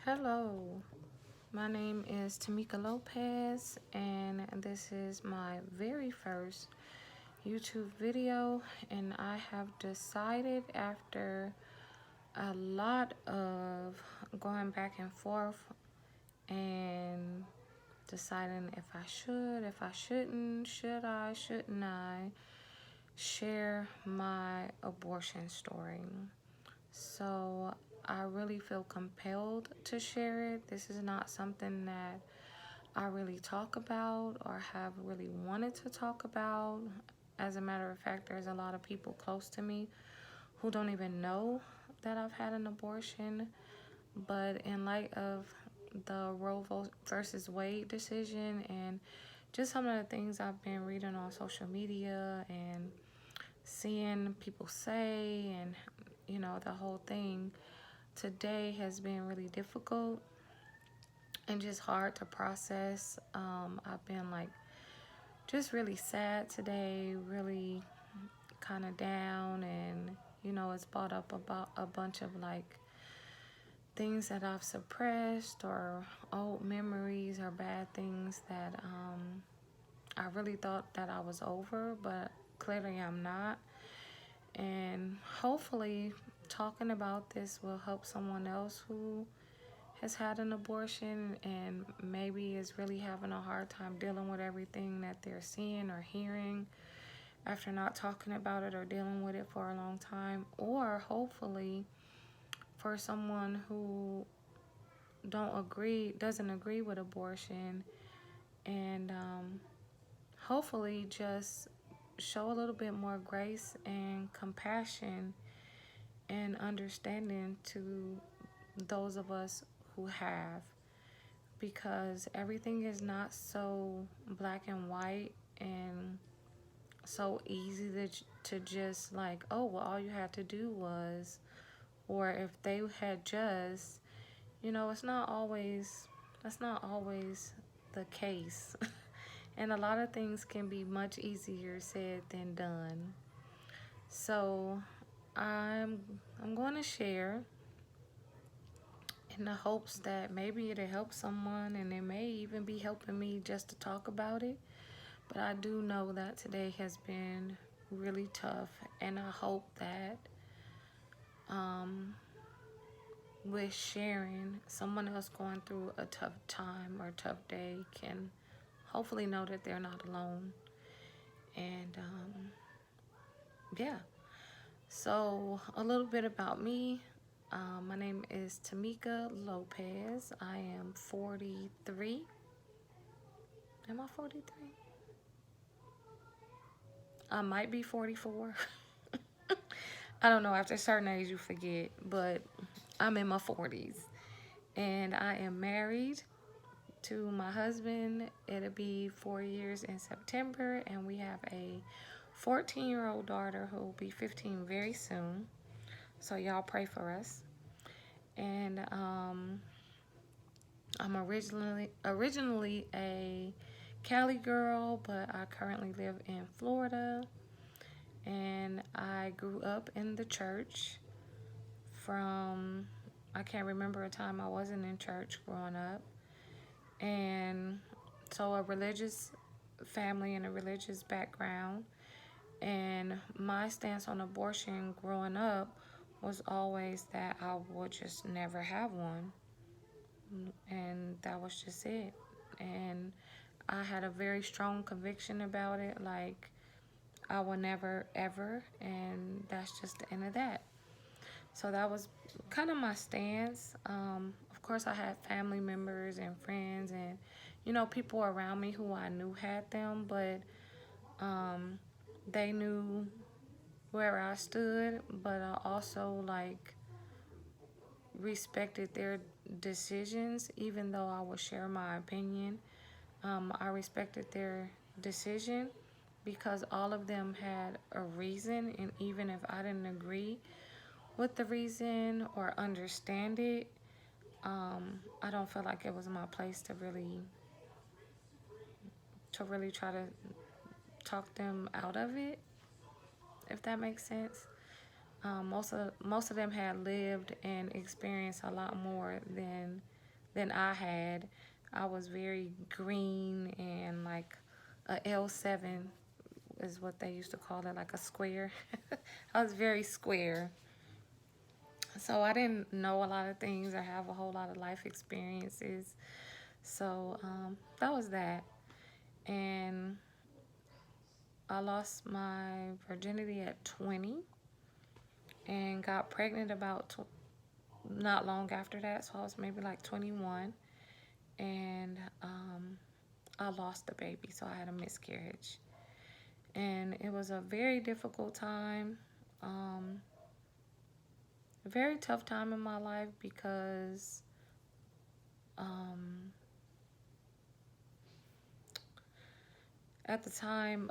Hello, my name is Tamika Lopez, and this is my very first YouTube video. And I have decided, after a lot of going back and forth and deciding if I should, if I shouldn't, should I, shouldn't I, share my abortion story. So I really feel compelled to share it. This is not something that I really talk about or have really wanted to talk about. As a matter of fact, there's a lot of people close to me who don't even know that I've had an abortion. But in light of the Roe versus Wade decision and just some of the things I've been reading on social media and seeing people say, and the whole thing today has been really difficult and just hard to process. I've been like just really sad today, really kind of down, and it's brought up about a bunch of like things that I've suppressed or old memories or bad things that I really thought that I was over, but clearly I'm not. And hopefully talking about this will help someone else who has had an abortion and maybe is really having a hard time dealing with everything that they're seeing or hearing after not talking about it or dealing with it for a long time. Or hopefully for someone who doesn't agree with abortion, and hopefully just show a little bit more grace and compassion and understanding to those of us who have, because everything is not so black and white and so easy to just like, oh, well, all you had to do was, or if they had just, it's not always, that's not always the case. And a lot of things can be much easier said than done. So I'm going to share in the hopes that maybe it'll help someone, and it may even be helping me just to talk about it. But I do know that today has been really tough, and I hope that with sharing, someone else going through a tough time or tough day can hopefully know that they're not alone. And yeah, so a little bit about me. My name is Tamika Lopez. I am 43. Am I 43? I might be 44. I don't know. After a certain age, you forget. But I'm in my 40s. And I am married to my husband. It'll be 4 years in September. And we have a 14-year-old daughter who will be 15 very soon. So y'all pray for us. And I'm originally a Cali girl, but I currently live in Florida. And I grew up in the church from, I can't remember a time I wasn't in church growing up. And so a religious family and a religious background. And my stance on abortion growing up was always that I would just never have one. And that was just it. And I had a very strong conviction about it, like I will never ever, and that's just the end of that. So that was kind of my stance. Of course, I had family members and friends and people around me who I knew had them, but they knew where I stood. But I also like respected their decisions, even though I would share my opinion. I respected their decision because all of them had a reason, and even if I didn't agree with the reason or understand it, I don't feel like it was my place to really try to talk them out of it, if that makes sense. Most of them had lived and experienced a lot more than than I had. I was very green and like a L7 is what they used to call it, like a square. I was very square. So I didn't know a lot of things or have a whole lot of life experiences. So that was that. And I lost my virginity at 20 and got pregnant about not long after that. So I was maybe like 21. And I lost the baby. So I had a miscarriage. And it was a very difficult time. A very tough time in my life because at the time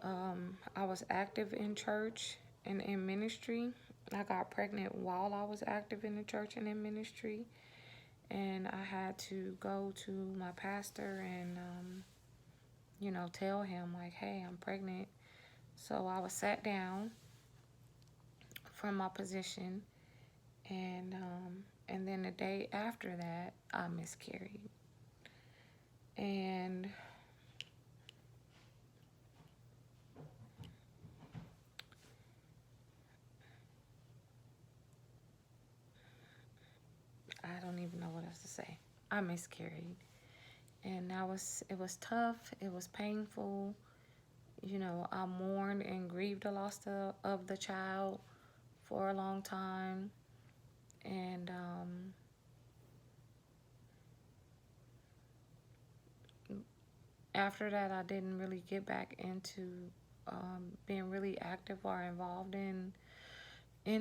I was active in church and in ministry. I got pregnant while I was active in the church and in ministry. And I had to go to my pastor and, you know, tell him, like, hey, I'm pregnant. So I was sat down from my position, and then the day after that, I miscarried. And I don't even know what else to say. I miscarried. And it was tough. It was painful. You know, I mourned and grieved the loss of the child for a long time. And after that, I didn't really get back into being really active or involved in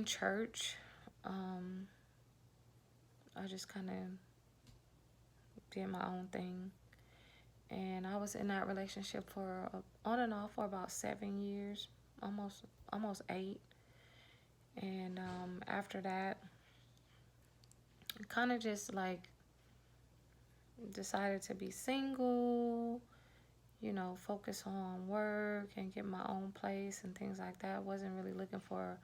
church. I just kind of did my own thing. And I was in that relationship for on and off for about 7 years, almost 8. And after that, kind of just like decided to be single, you know, focus on work and get my own place and things like that. Wasn't really looking for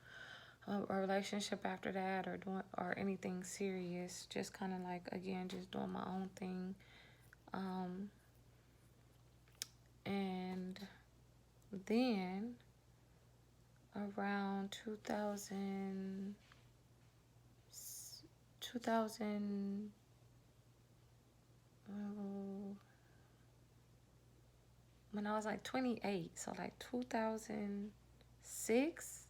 a relationship after that or anything serious. Just kind of like, again, just doing my own thing. And then around 2000 when I was like 28, so like 2006,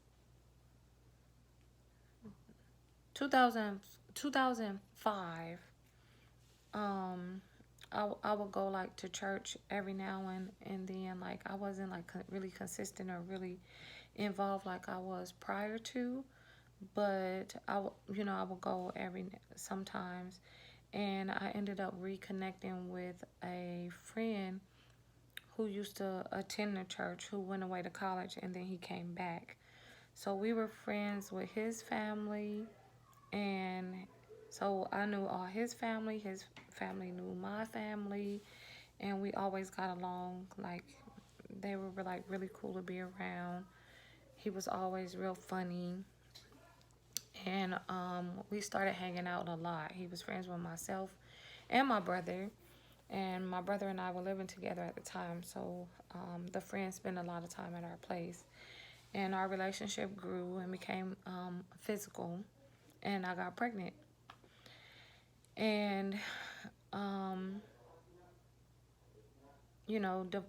2005, I would go like to church every now and then. Like I wasn't like really consistent or really involved like I was prior to, but you know, I would go sometimes. And I ended up reconnecting with a friend who used to attend the church, who went away to college and then he came back. So we were friends with his family, and so I knew all his family knew my family, and we always got along. Like they were like really cool to be around. He was always real funny, and we started hanging out a lot. He was friends with myself and my brother, and my brother and I were living together at the time, so the friends spent a lot of time at our place, and our relationship grew and became physical, and I got pregnant. And you know, the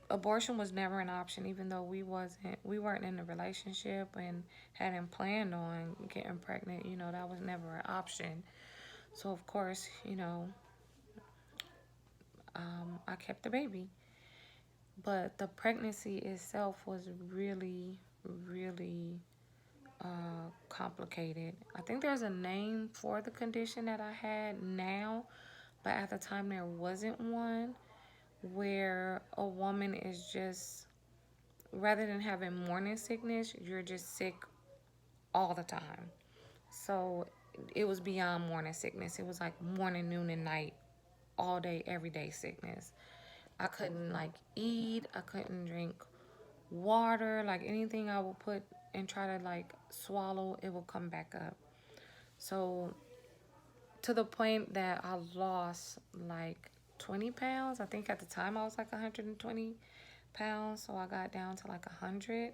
abortion was never an option, even though we weren't in a relationship and hadn't planned on getting pregnant. You know, that was never an option. So of course, you know, I kept the baby. But the pregnancy itself was really, really complicated. I think there's a name for the condition that I had now, but at the time there wasn't one, where a woman is just, rather than having morning sickness, you're just sick all the time. So it was beyond morning sickness. It was like morning, noon, and night, all day, every day sickness. I couldn't like eat. I couldn't drink water. Like anything I would put and try to like swallow, it will come back up. So to the point that I lost like 20 pounds. I think at the time I was like 120 pounds, so I got down to like 100.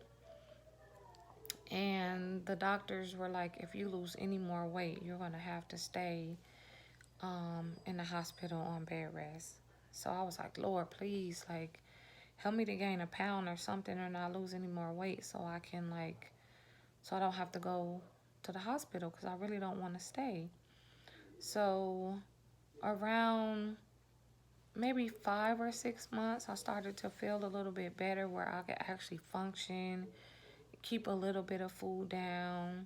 And the doctors were like, if you lose any more weight, you're gonna have to stay in the hospital on bed rest. So I was like, Lord, please, like, help me to gain a pound or something, or not lose any more weight, so I can like, so I don't have to go to the hospital, because I really don't want to stay. So around maybe 5 or 6 months, I started to feel a little bit better, where I could actually function, keep a little bit of food down,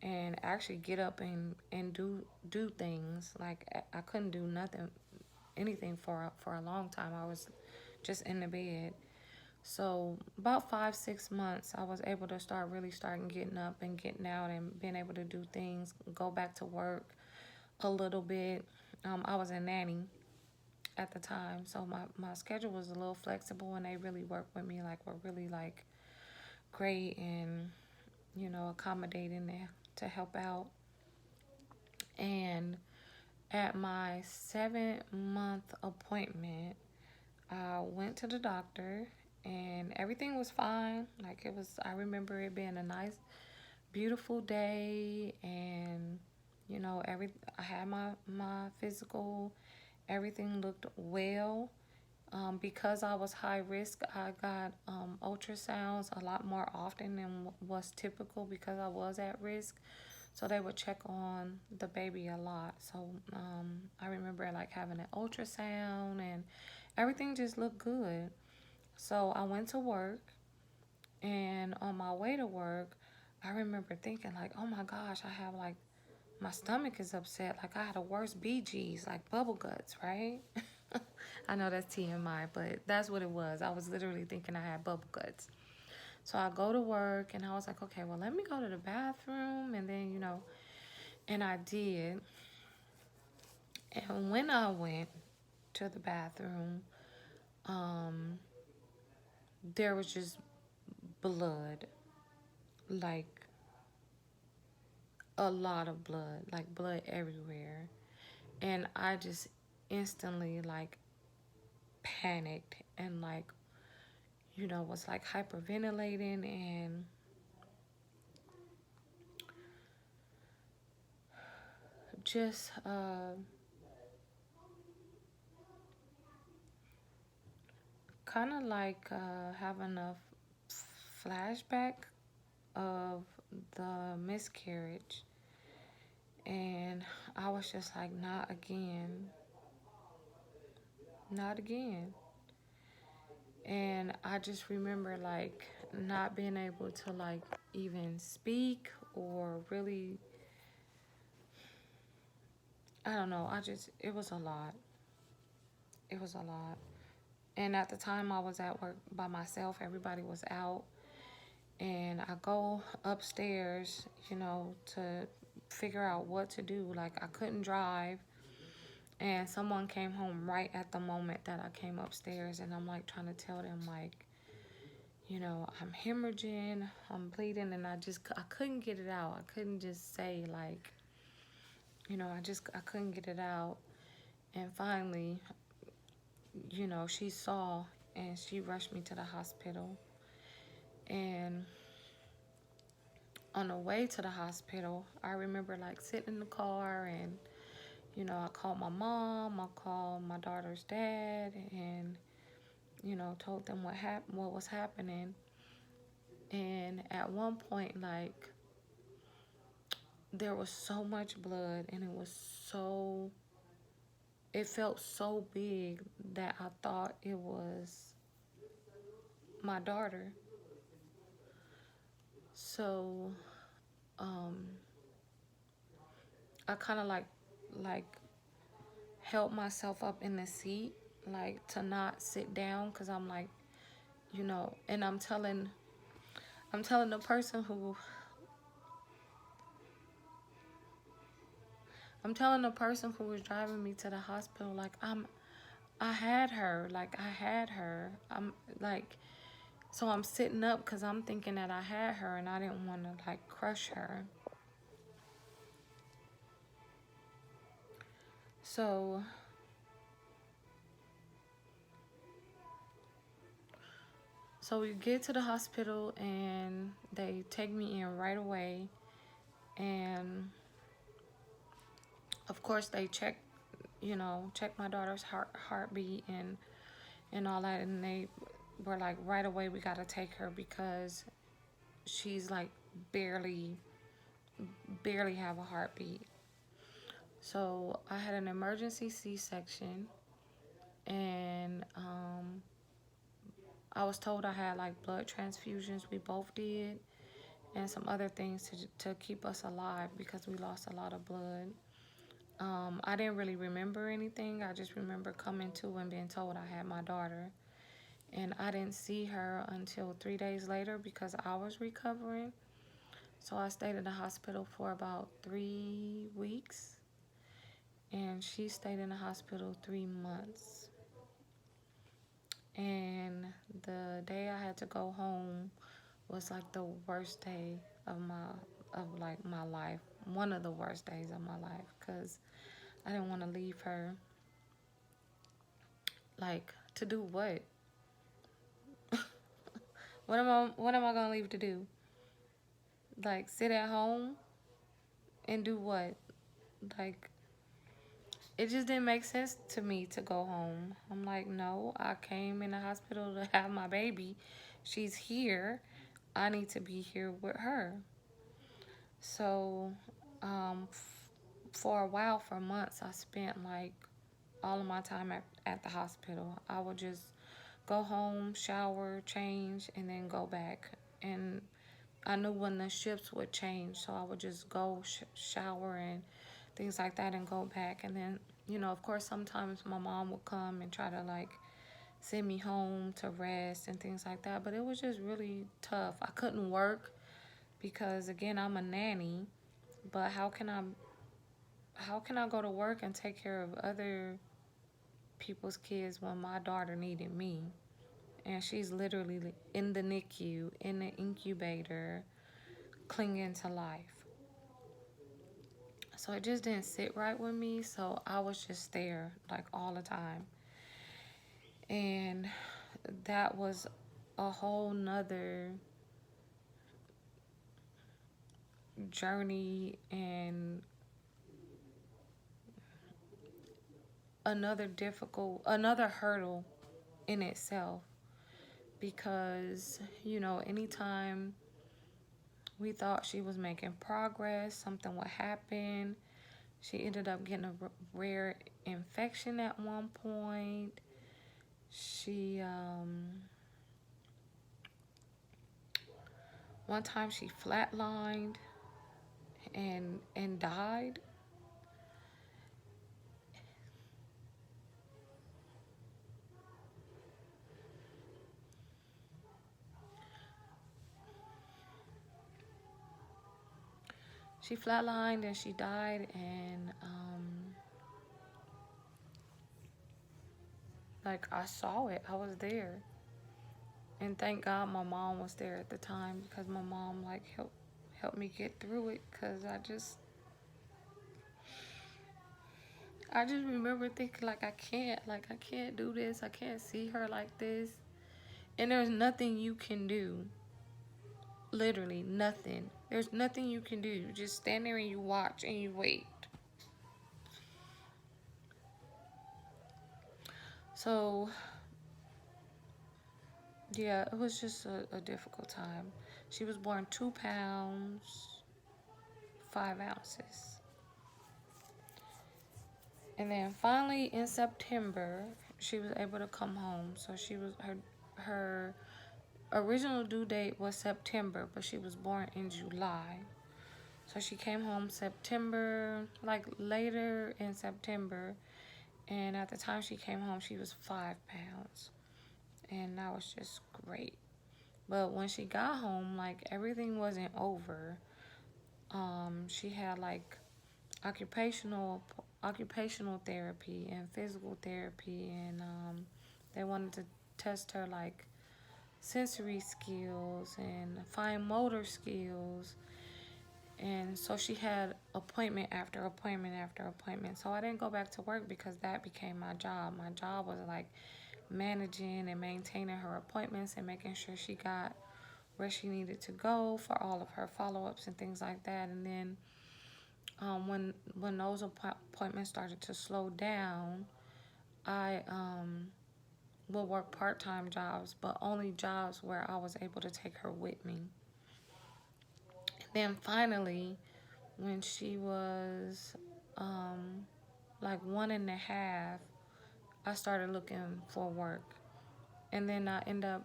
and actually get up and do things. Like I couldn't do anything for a long time. I was just in the bed. So about 5 6 months, I was able to starting getting up and getting out and being able to do things, go back to work a little bit. I was a nanny at the time, so my schedule was a little flexible, and they really worked with me, like, were really like great, and accommodating there to help out. And at my 7 month appointment, I went to the doctor, and everything was fine. Like, I remember it being a nice, beautiful day, and I had my physical, everything looked well. Because I was high risk, I got ultrasounds a lot more often than was typical, because I was at risk. So they would check on the baby a lot. So I remember like having an ultrasound, and everything just looked good. So I went to work, and on my way to work, I remember thinking like, oh my gosh, I have like, my stomach is upset. Like, I had a worse BGs, like bubble guts, right? I know that's TMI, but that's what it was. I was literally thinking I had bubble guts. So I go to work, and I was like, okay, well, let me go to the bathroom. And then, and I did. And when I went to the bathroom, there was just blood, like a lot of blood, like blood everywhere. And I just instantly like panicked, and like, was like hyperventilating, and just kind of like having a flashback of the miscarriage. And I was just like, not again, not again. And I just remember like not being able to like even speak, or really, I don't know, it was a lot. It was a lot. And at the time, I was at work by myself. Everybody was out. And I go upstairs, to figure out what to do. Like, I couldn't drive. And someone came home right at the moment that I came upstairs. And I'm like trying to tell them, like, I'm hemorrhaging, I'm bleeding. And I couldn't get it out. I couldn't just say, like, I couldn't get it out. And finally, she saw, and she rushed me to the hospital. And on the way to the hospital, I remember like sitting in the car, and I called my mom, I called my daughter's dad, and told them what was happening. And at one point, like, there was so much blood, and it felt so big that I thought it was my daughter. So I kind of like help myself up in the seat, like, to not sit down, because I'm like, and I'm telling the person who was driving me to the hospital, like, I had her, I'm like, so I'm sitting up because I'm thinking that I had her, and I didn't want to like crush her. so we get to the hospital and they take me in right away, and of course they check my daughter's heartbeat and all that, and they were like, right away we got to take her because she's like barely have a heartbeat. So I had an emergency C-section, and I was told I had like blood transfusions. We both did, and some other things to keep us alive because we lost a lot of blood. I didn't really remember anything. I just remember coming to and being told I had my daughter. And I didn't see her until 3 days later because I was recovering. So I stayed in the hospital for about 3 weeks. And she stayed in the hospital 3 months. And the day I had to go home was like the worst day of my life. One of the worst days of my life, because I didn't want to leave her. Like, to do what? What am I gonna leave to do? Like, sit at home and do what? Like, it just didn't make sense to me to go home. I'm like, no, I came in the hospital to have my baby. She's here. I need to be here with her. So, for a while, for months, I spent like all of my time at the hospital. I would just go home, shower, change, and then go back. And I knew when the shifts would change, so I would just go shower and things like that and go back. And then, of course, sometimes my mom would come and try to like send me home to rest and things like that. But it was just really tough. I couldn't work because, again, I'm a nanny. But how can I go to work and take care of other people's kids when my daughter needed me? And she's literally in the NICU, in the incubator, clinging to life. So it just didn't sit right with me. So I was just there like all the time. And that was a whole nother journey and another hurdle in itself. Because, anytime we thought she was making progress, something would happen. She ended up getting a rare infection at one point. One time she flatlined and died. She flatlined and she died, and like, I saw it. I was there. And thank God my mom was there at the time, because my mom like helped me get through it, because I just remember thinking like, I can't do this. I can't see her like this. And there's nothing you can do. Literally nothing. There's nothing you can do. You just stand there and you watch and you wait. So yeah, it was just a difficult time. She was born 2 pounds, 5 ounces. And then finally in September, she was able to come home. So her original due date was September, but she was born in July. So she came home September, like later in September. And at the time she came home, she was 5 pounds. And that was just great. But when she got home, like, everything wasn't over. She had like occupational therapy and physical therapy, and they wanted to test her like sensory skills and fine motor skills. And so she had appointment after appointment after appointment. So I didn't go back to work because that became my job. My job was like managing and maintaining her appointments and making sure she got where she needed to go for all of her follow-ups and things like that. And then when those appointments started to slow down, I would work part-time jobs, but only jobs where I was able to take her with me. And then finally, when she was like 1.5, I started looking for work. And then I ended up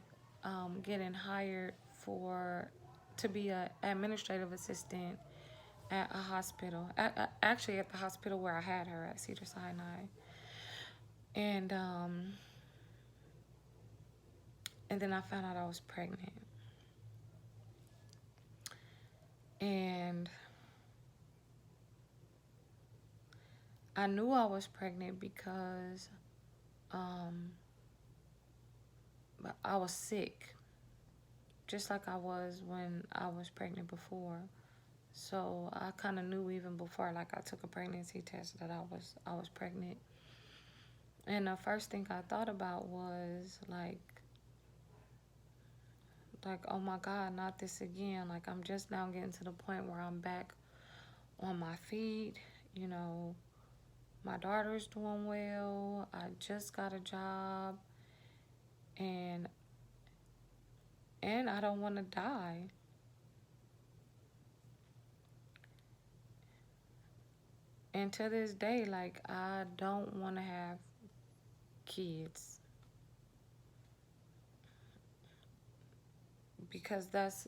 getting hired to be an administrative assistant at a hospital. Actually, at the hospital where I had her at Cedars-Sinai. And then I found out I was pregnant. And I knew I was pregnant because I was sick, just like I was when I was pregnant before. So I kind of knew even before, like, I took a pregnancy test that I was pregnant. And the first thing I thought about was like, oh my God, not this again. Like, I'm just now getting to the point where I'm back on my feet. You know, my daughter's doing well. I just got a job, and I don't want to die. And to this day, like, I don't want to have kids because that's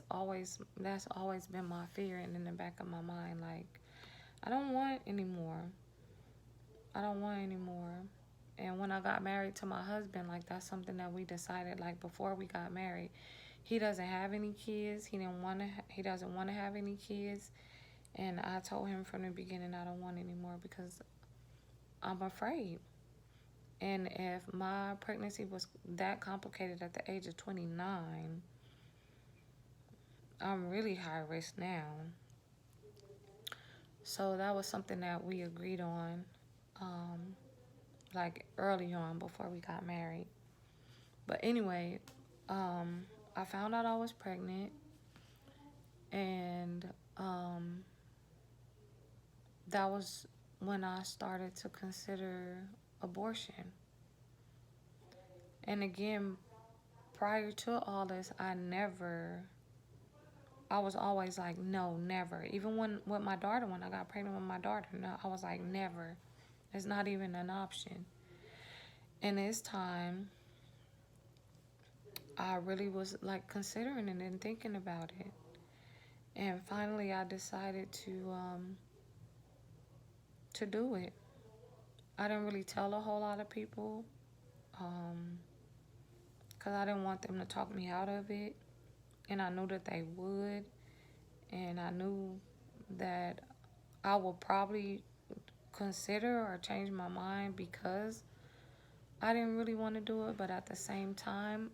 always been my fear, and in the back of my mind, like, I don't want anymore. I don't want anymore. And when I got married to my husband, like, that's something that we decided, like, before we got married. He doesn't have any kids. He doesn't want to have any kids. And I told him from the beginning I don't want any more because I'm afraid. And if my pregnancy was that complicated at the age of 29, I'm really high risk now. So that was something that we agreed on, like, early on before we got married. But anyway, I found out I was pregnant, and that was when I started to consider abortion. And again, prior to all this, I was always like, no, never. Even when I got pregnant with my daughter, no, I was like, never. It's not even an option. And this time, I really was like considering it and thinking about it. And finally, I decided to do it. I didn't really tell a whole lot of people, because I didn't want them to talk me out of it. And I knew that they would. And I knew that I would probably consider or change my mind because I didn't really want to do it. But at the same time,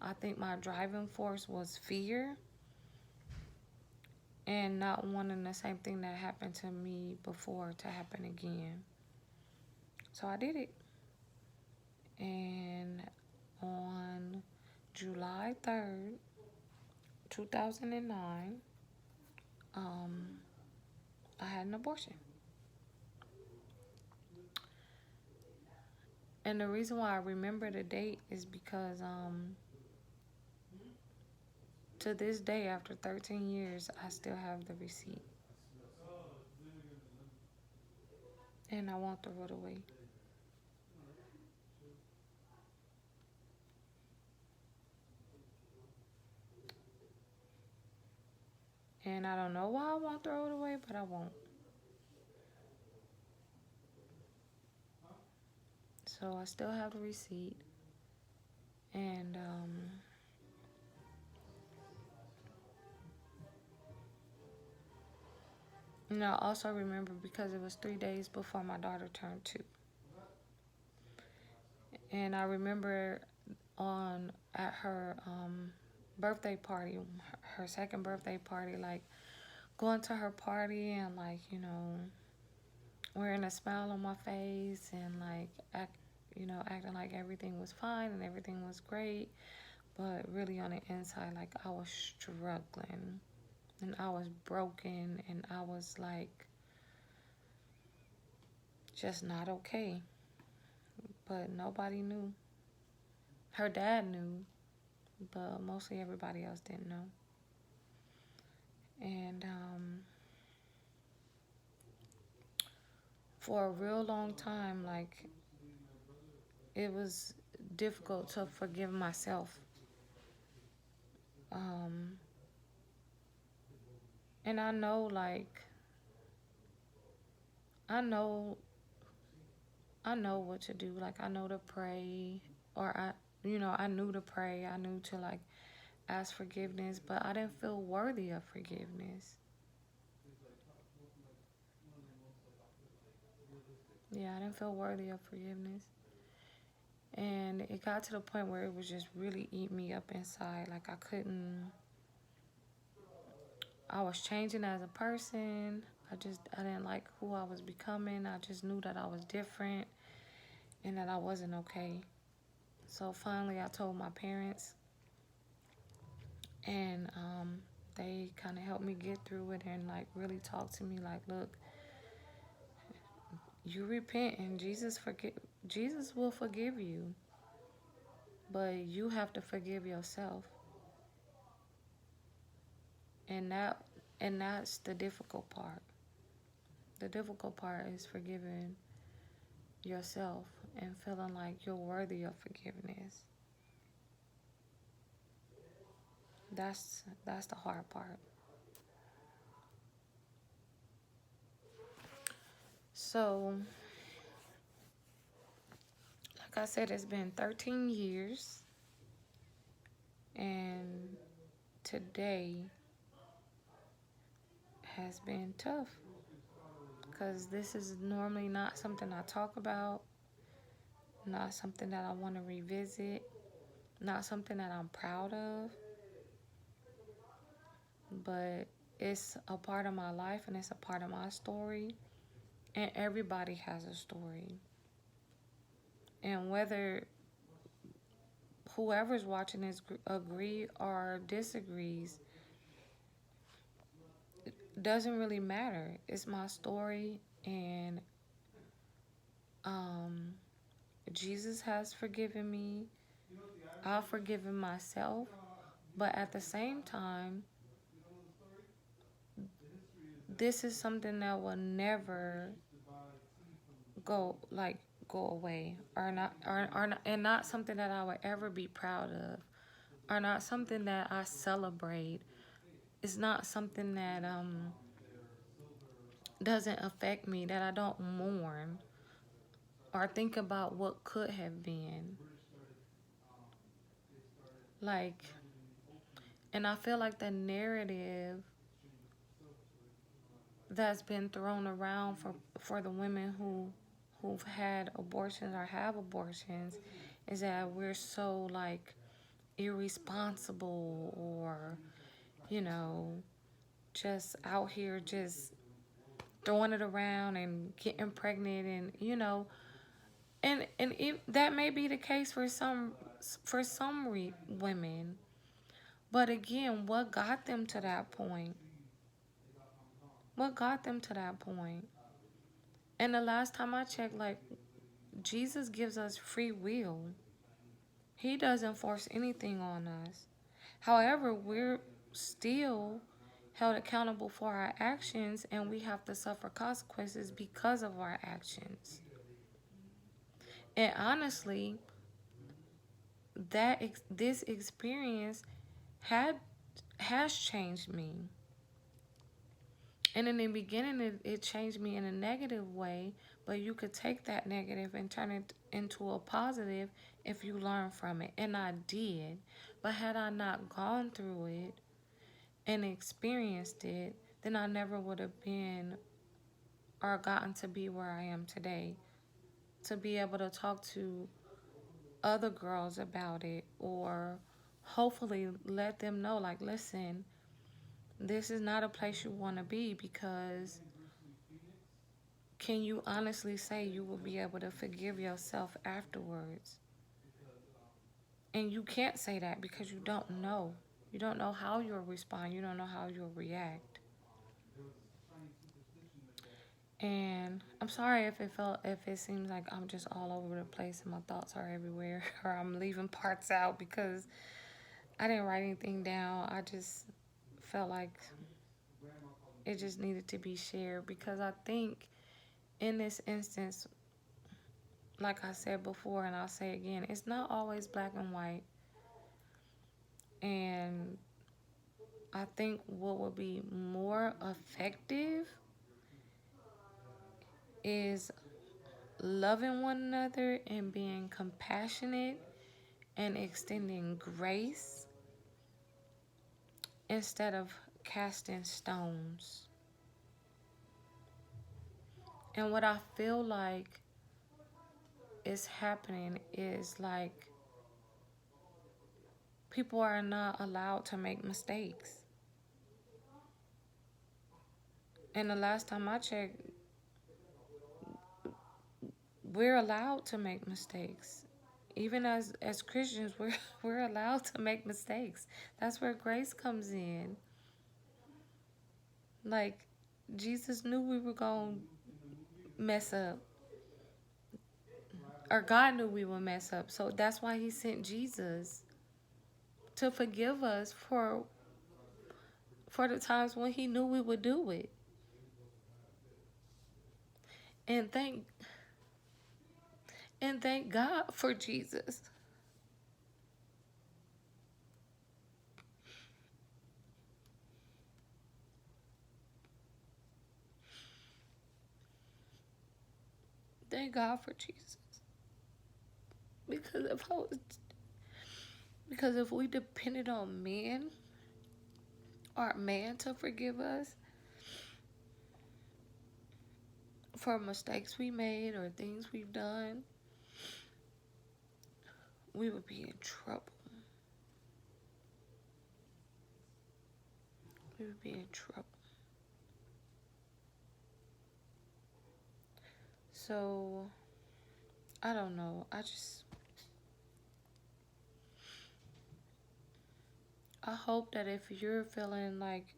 I think my driving force was fear and not wanting the same thing that happened to me before to happen again. So I did it. And on July 3rd, 2009, I had an abortion. And the reason why I remember the date is because to this day, after 13 years, I still have the receipt. And I won't throw it away. And I don't know why I won't throw it away, but I won't. So I still have the receipt. And I also remember because it was 3 days before my daughter turned 2. And I remember at her birthday party, her second birthday party, like, going to her party and, like, you know, wearing a smile on my face and, like, acting like everything was fine and everything was great. But really on the inside, like, I was struggling and I was broken and I was, like, just not okay. But nobody knew. Her dad knew, but mostly everybody else didn't know. And for a real long time, like, it was difficult to forgive myself. Um, and I know, like, I know, I know what to do. Like, I know to pray, or I knew to pray. I knew to, like, ask forgiveness, but I didn't feel worthy of forgiveness. Yeah, I didn't feel worthy of forgiveness. And it got to the point where it was just really eating me up inside. Like, I was changing as a person. I didn't like who I was becoming. I just knew that I was different and that I wasn't okay. So finally I told my parents, and they kind of helped me get through it and, like, really talk to me like, look, you repent and Jesus will forgive you, but you have to forgive yourself. And that's the difficult part. The difficult part is forgiving yourself and feeling like you're worthy of forgiveness. That's the hard part. So, like I said, it's been 13 years, and today has been tough because this is normally not something I talk about, not something that I want to revisit, not something that I'm proud of, but it's a part of my life and it's a part of my story, and everybody has a story. And whether whoever's watching this agree or disagrees, doesn't really matter. It's my story, and um, Jesus has forgiven me. I've forgiven myself, but at the same time, this is something that will never go like go away, and not something that I would ever be proud of, or not something that I celebrate. It's not something that doesn't affect me, that I don't mourn or think about what could have been. Like, and I feel like the narrative that's been thrown around for the women who've had abortions or have abortions is that we're so, like, irresponsible, or, you know, just out here just throwing it around and getting pregnant, and, that may be the case for some women. But again, what got them to that point? What got them to that point? And the last time I checked, like, Jesus gives us free will. He doesn't force anything on us. However, we're still held accountable for our actions, and we have to suffer consequences because of our actions. And honestly, this experience has changed me. And in the beginning, it changed me in a negative way, but you could take that negative and turn it into a positive if you learn from it. And I did. But had I not gone through it and experienced it, then I never would have been or gotten to be where I am today. To be able to talk to other girls about it, or hopefully let them know, like, listen, this is not a place you want to be, because can you honestly say you will be able to forgive yourself afterwards? And you can't say that because you don't know. You don't know how you'll respond. You don't know how you'll react. And I'm sorry if it seems like I'm just all over the place and my thoughts are everywhere, or I'm leaving parts out because I didn't write anything down. I just felt like it just needed to be shared, because I think in this instance, like I said before and I'll say again, it's not always black and white. And I think what would be more effective is loving one another and being compassionate and extending grace instead of casting stones. And what I feel like is happening is, like, people are not allowed to make mistakes. And the last time I checked, we're allowed to make mistakes. Even as Christians, we're allowed to make mistakes. That's where grace comes in. Like, Jesus knew we were going to mess up. Or God knew we would mess up. So that's why he sent Jesus to forgive us for the times when he knew we would do it. And thank God for Jesus. Thank God for Jesus. Because if we depended on men or man to forgive us for mistakes we made or things we've done, we would be in trouble. We would be in trouble. So, I don't know. I hope that if you're feeling like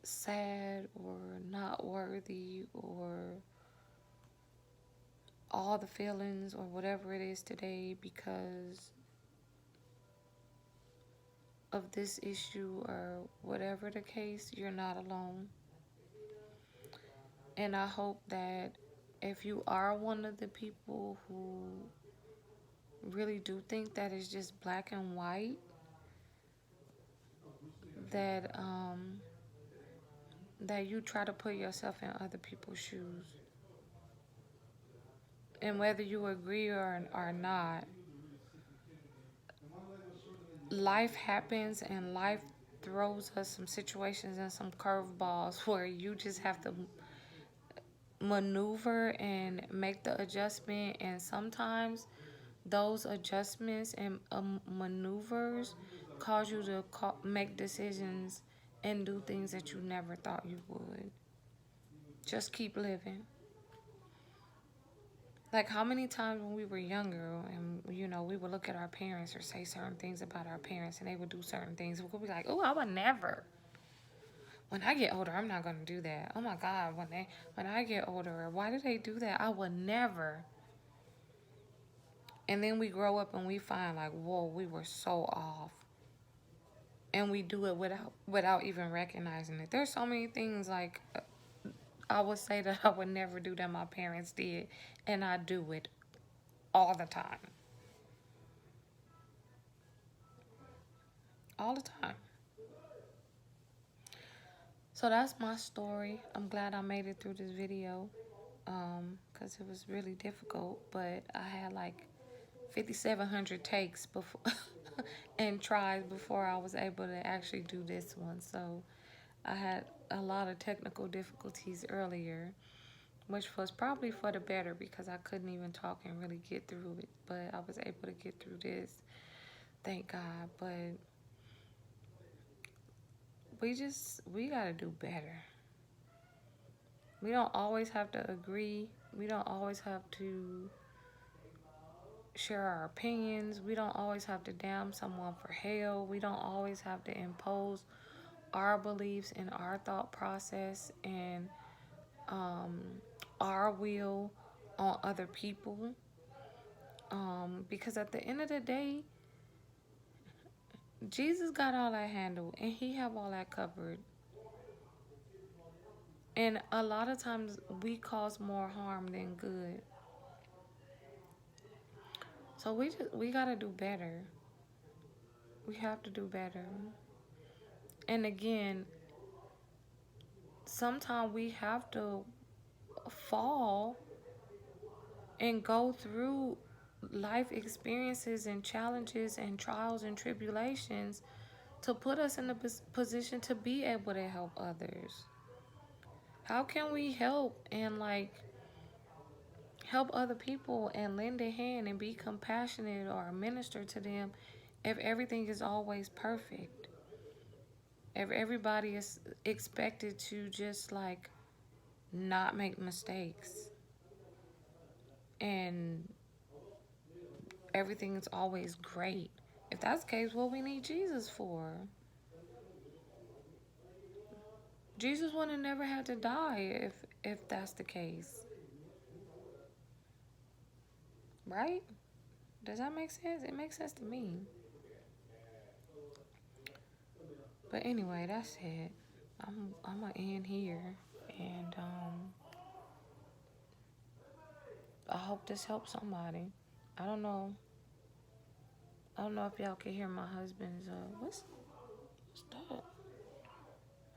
sad or not worthy or all the feelings or whatever it is today because of this issue or whatever the case, you're not alone. And I hope that if you are one of the people who really do think that it's just black and white, that that you try to put yourself in other people's shoes. And whether you agree or not, life happens and life throws us some situations and some curveballs where you just have to maneuver and make the adjustment. And sometimes those adjustments and maneuvers cause you to make decisions and do things that you never thought you would. Just keep living. Like, how many times when we were younger and, you know, we would look at our parents or say certain things about our parents and they would do certain things. We would be like, oh, I would never. When I get older, I'm not going to do that. Oh, my God, when I get older, why did they do that? I would never. And then we grow up and we find, like, whoa, we were so off. And we do it without even recognizing it. There's so many things, like, I would say that I would never do that my parents did. And I do it all the time. All the time. So that's my story. I'm glad I made it through this video. Because it was really difficult. But I had like 5,700 takes before and tries before I was able to actually do this one. So I had a lot of technical difficulties earlier, which was probably for the better because I couldn't even talk and really get through it. But I was able to get through this. Thank God. But we gotta do better. We don't always have to agree. We don't always have to share our opinions. We don't always have to damn someone for hell. We don't always have to impose our beliefs and our thought process and um, our will on other people. Because at the end of the day, Jesus got all that handled and he have all that covered. And a lot of times we cause more harm than good. So we gotta do better. We have to do better. And again, sometimes we have to fall and go through life experiences and challenges and trials and tribulations to put us in a position to be able to help others. How can we help and help other people and lend a hand and be compassionate or minister to them if everything is always perfect? If everybody is expected to just not make mistakes and everything is always great. If that's the case, what we need Jesus for? Jesus would have never had to die if that's the case. Right? Does that make sense? It makes sense to me. But anyway, that's it. I'm gonna end here, and I hope this helps somebody. I don't know. I don't know if y'all can hear my husband's what's that?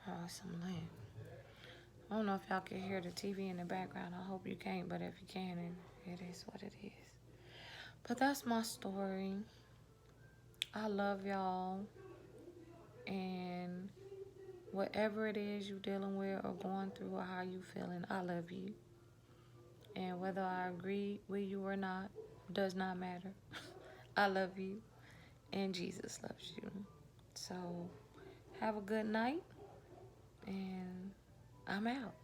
Oh, some lamp. I don't know if y'all can hear the TV in the background. I hope you can't, but if you can, it is what it is. But that's my story. I love y'all, and whatever it is you dealing with or going through or how you feeling, I love you. And whether I agree with you or not does not matter. I love you, and Jesus loves you. So have a good night, and I'm out.